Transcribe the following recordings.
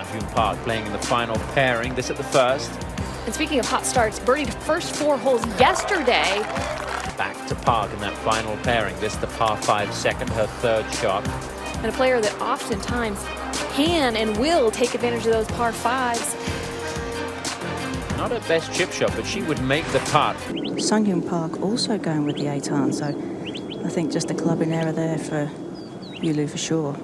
Hyun Park playing in the final pairing, this at the first. And speaking of hot starts, birdied first 4 holes yesterday. Back to Park in that final pairing. This the par 5 second, her third shot. And a player that oftentimes can and will take advantage of those par 5s. Not her best chip shot, but she would make the putt. Sung-hyun Park also going with the 8-iron, so I think just a clubbing error there for Yulu for sure.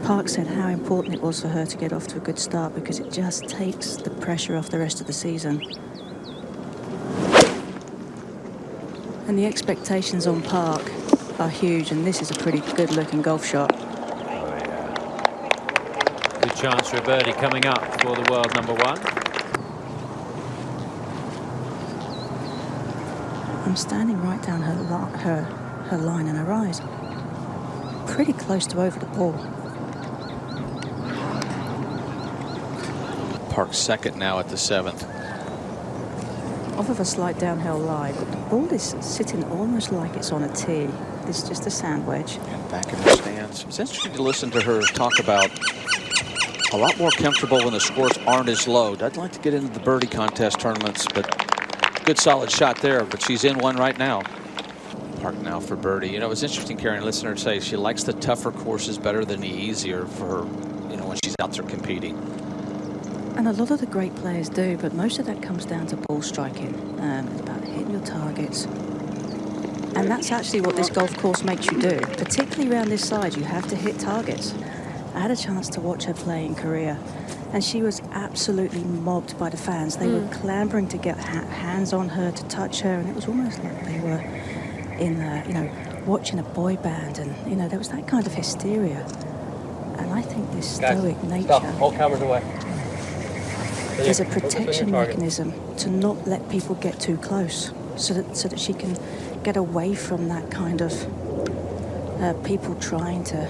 Park said how important it was for her to get off to a good start because it just takes the pressure off the rest of the season. And the expectations on Park are huge, and this is a pretty good-looking golf shot. Good chance for a birdie coming up for the world number 1. I'm standing right down her line, and her eyes pretty close to over the ball. Park second now at the 7th. Off of a slight downhill lie, but the ball is sitting almost like it's on a tee. It's just a sand wedge. And back in the stands. It's interesting to listen to her talk about a lot more comfortable when the scores aren't as low. I'd like to get into the birdie contest tournaments, but good solid shot there, but she's in one right now. Park now for birdie. You know, it's interesting, Karen, listen to her say she likes the tougher courses better than the easier for her, you know, when she's out there competing. And a lot of the great players do, but most of that comes down to ball striking. It's about hitting your targets. And that's actually what this golf course makes you do. Particularly around this side, you have to hit targets. I had a chance to watch her play in Korea, and she was absolutely mobbed by the fans. They were clambering to get hands on her, to touch her, and it was almost like they were in, you know, watching a boy band, and, you know, there was that kind of hysteria. And I think this stoic nature... Hold cameras away. There's a protection mechanism to not let people get too close, so that she can get away from that kind of people trying to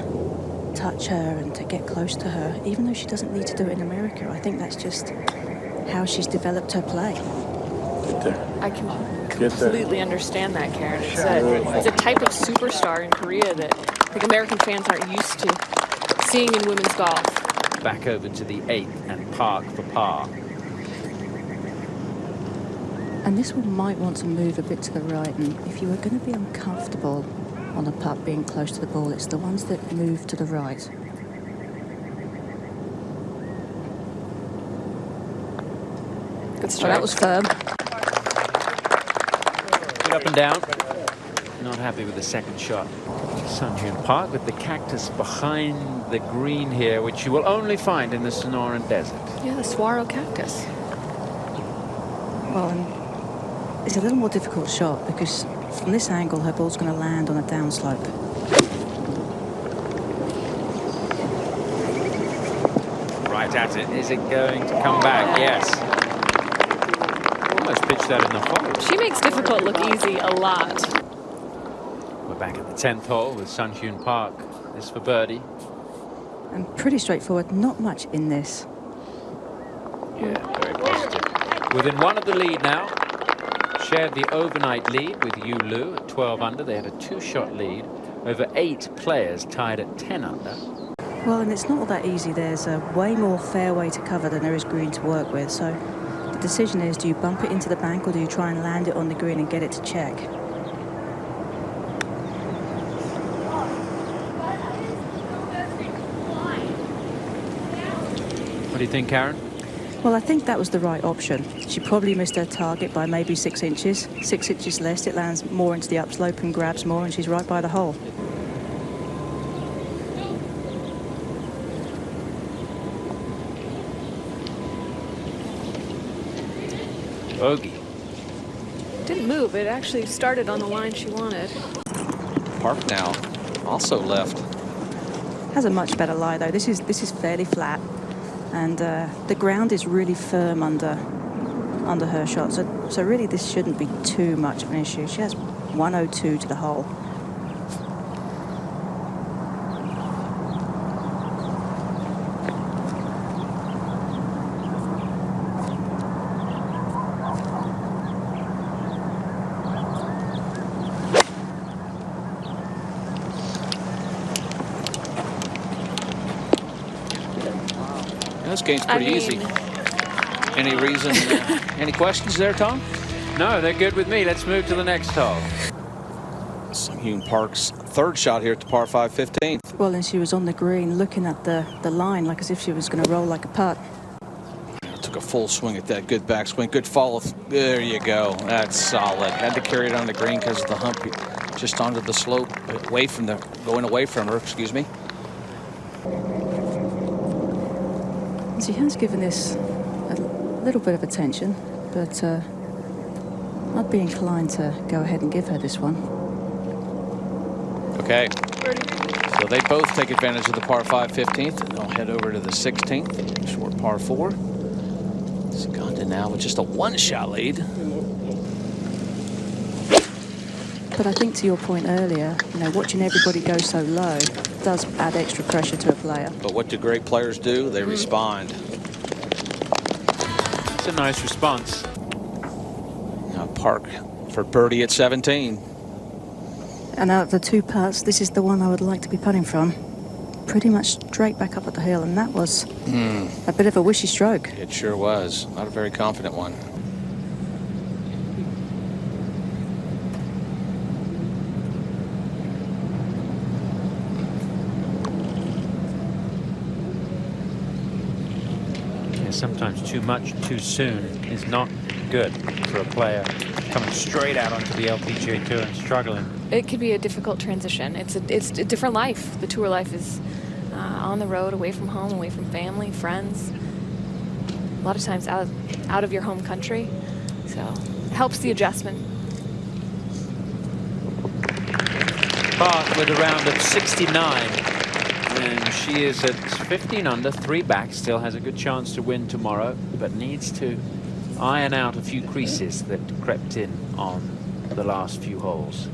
touch her and to get close to her, even though she doesn't need to do it in America. I think that's just how she's developed her play. I can completely understand that, Karen. It's a type of superstar in Korea that I think American fans aren't used to seeing in women's golf. Back over to the 8th and Park for par. And this one might want to move a bit to the right, and if you were going to be uncomfortable on a putt being close to the ball, it's the ones that move to the right. Good strike. Oh, that was firm. Good up and down. Not happy with the second shot. Sung-hyun Park with the cactus behind the green here, which you will only find in the Sonoran Desert. Yeah, the saguaro cactus. Well, and it's a little more difficult shot because from this angle, her ball's going to land on a downslope. Right at it. Is it going to come back? Yes. Almost pitched that in the hole. She makes difficult look easy a lot. We're back at the 10th hole with Sung-hyun Park. This for birdie. And pretty straightforward. Not much in this. Yeah, very positive. Within one of the lead now. Shared the overnight lead with Yulu at 12 under. They had a 2-shot lead over 8 players tied at 10 under. Well, and it's not all that easy. There's way more fairway to cover than there is green to work with. So the decision is, do you bump it into the bank or do you try and land it on the green and get it to check? What do you think, Karen? Well, I think that was the right option. She probably missed her target by maybe 6 inches. 6 inches less, it lands more into the upslope and grabs more, and she's right by the hole. Bogey. Didn't move. It actually started on the line she wanted. Park now also left. Has a much better lie, though. This is fairly flat. And the ground is really firm under her shot. So really this shouldn't be too much of an issue. She has 102 to the hole. This game's pretty easy. Any reason, any questions there, Tom? No, they're good with me. Let's move to the next hole. Hyun Park's third shot here at the par 5 15th. Well, and she was on the green looking at the line like as if she was going to roll like a putt. Took a full swing at that. Good backswing. Good follow. There you go. That's solid. Had to carry it on the green because of the hump just onto the slope, away from the, going away from her, excuse me. She has given this a little bit of attention, but I'd be inclined to go ahead and give her this one. Okay. So they both take advantage of the par 5 15th, and they'll head over to the 16th, short par 4. Saganda now with just a one-shot lead. But I think to your point earlier, you know, watching everybody go so low does add extra pressure to a player. But what do great players do? They respond. It's a nice response. Now Park for birdie at 17. And out of the two putts, this is the one I would like to be putting from. Pretty much straight back up at the hill, and that was a bit of a wishy stroke. It sure was. Not a very confident one. Yeah, sometimes too much too soon is not good for a player coming straight out onto the LPGA Tour and struggling. It could be a difficult transition. It's a different life. The tour life is on the road, away from home, away from family, friends. A lot of times out of your home country. So it helps the adjustment. Park with a round of 69. And she is at 15 under, 3 back, still has a good chance to win tomorrow, but needs to iron out a few creases that crept in on the last few holes.